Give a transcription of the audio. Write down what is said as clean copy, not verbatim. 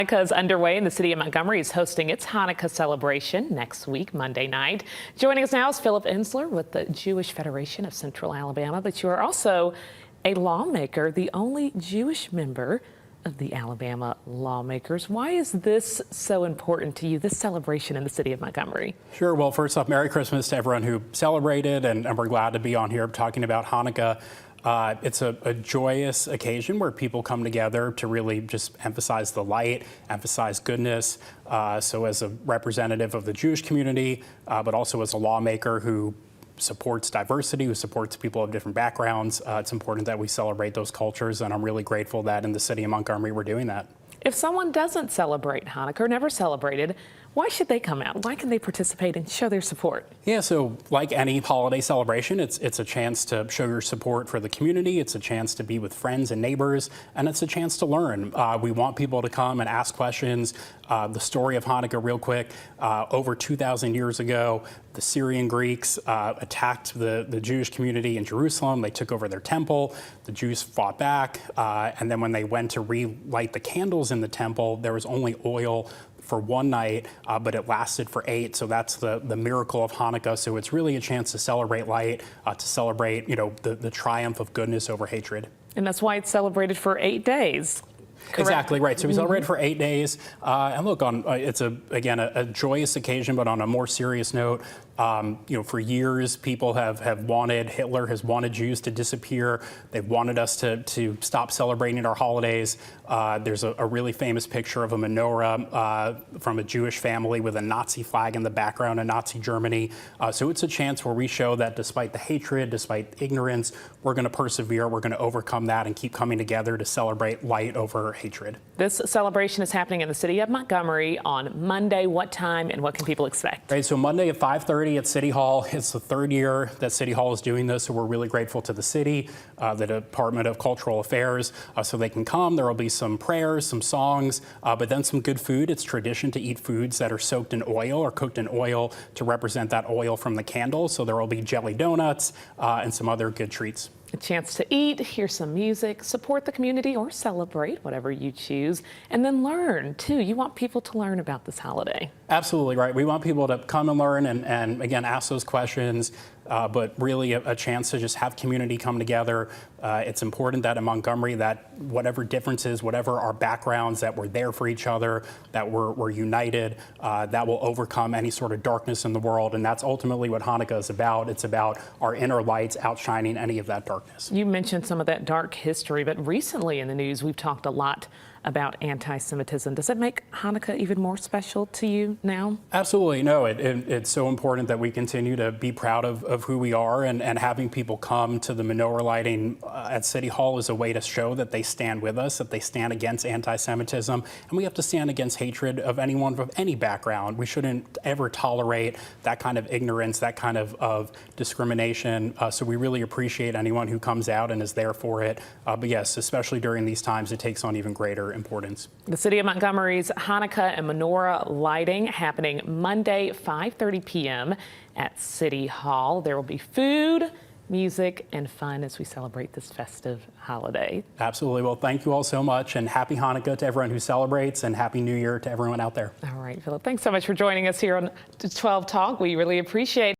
Hanukkah is underway, and the city of Montgomery is hosting its Hanukkah celebration next week, Monday night. Joining us now is Philip Ensler with the Jewish Federation of Central Alabama, but you are also a lawmaker, the only Jewish member of the Alabama lawmakers. Why is this so important to you, this celebration in the city of Montgomery? Sure. Well, first off, Merry Christmas to everyone who celebrated, and we're glad to be on here talking about Hanukkah. It's a joyous occasion where people come together to really just emphasize the light, emphasize goodness. So as a representative of the Jewish community, but also as a lawmaker who supports diversity, who supports people of different backgrounds, it's important that we celebrate those cultures, and I'm really grateful that in the city of Montgomery we're doing that. If someone doesn't celebrate Hanukkah or never celebrated, why should they come out? Why can they participate and show their support? Yeah, so like any holiday celebration, it's a chance to show your support for the community. It's a chance to be with friends and neighbors, and it's a chance to learn. We want people to come and ask questions. The story of Hanukkah, real quick, over 2,000 years ago, the Syrian Greeks attacked the Jewish community in Jerusalem. They took over their temple. The Jews fought back, and then when they went to relight the candles in the temple, there was only oil for one night, but it lasted for 8. So that's the miracle of Hanukkah. So it's really a chance to celebrate light, to celebrate, the triumph of goodness over hatred. And that's why it's celebrated for 8 days. Correct? Exactly right. So we celebrate for 8 days. And look, it's again a joyous occasion, but on a more serious note, for years people have wanted, Hitler has wanted Jews to disappear. They've wanted us to stop celebrating our holidays. There's a really famous picture of a menorah from a Jewish family with a Nazi flag in the background in Nazi Germany. So it's a chance where we show that despite the hatred, despite ignorance, we're going to persevere, we're going to overcome that and keep coming together to celebrate light over hatred. This celebration is happening in the city of Montgomery on Monday. What time and what can people expect? Right, so Monday at 5:30 at City Hall. It's the 3rd year that City Hall is doing this, so we're really grateful to the city, the Department of Cultural Affairs, so they can come. There will be some prayers, some songs, but then some good food. It's tradition to eat foods that are soaked in oil or cooked in oil to represent that oil from the candle. So there will be jelly donuts and some other good treats. A chance to eat, hear some music, support the community, or celebrate, whatever you choose, and then learn, too. You want people to learn about this holiday. Absolutely right. We want people to come and learn and again, ask those questions, but really a chance to just have community come together. It's important that in Montgomery that whatever differences, whatever our backgrounds, that we're there for each other, that we're united, that will overcome any sort of darkness in the world. And that's ultimately what Hanukkah is about. It's about our inner lights outshining any of that darkness. You mentioned some of that dark history, but recently in the news, we've talked a lot about anti-Semitism. Does it make Hanukkah even more special to you now? Absolutely. No, it's so important that we continue to be proud of who we are, and having people come to the menorah lighting at City Hall is a way to show that they stand with us, that they stand against anti-Semitism, and we have to stand against hatred of anyone from any background. We shouldn't ever tolerate that kind of ignorance, that kind of discrimination. So we really appreciate anyone who comes out and is there for it. But yes, especially during these times, it takes on even greater importance. The city of Montgomery's Hanukkah and menorah lighting happening Monday, 5:30 p.m. at City Hall. There will be food, music, and fun as we celebrate this festive holiday. Absolutely. Well, thank you all so much, and happy Hanukkah to everyone who celebrates, and happy New Year to everyone out there. All right, Philip, thanks so much for joining us here on 12 Talk. We really appreciate it.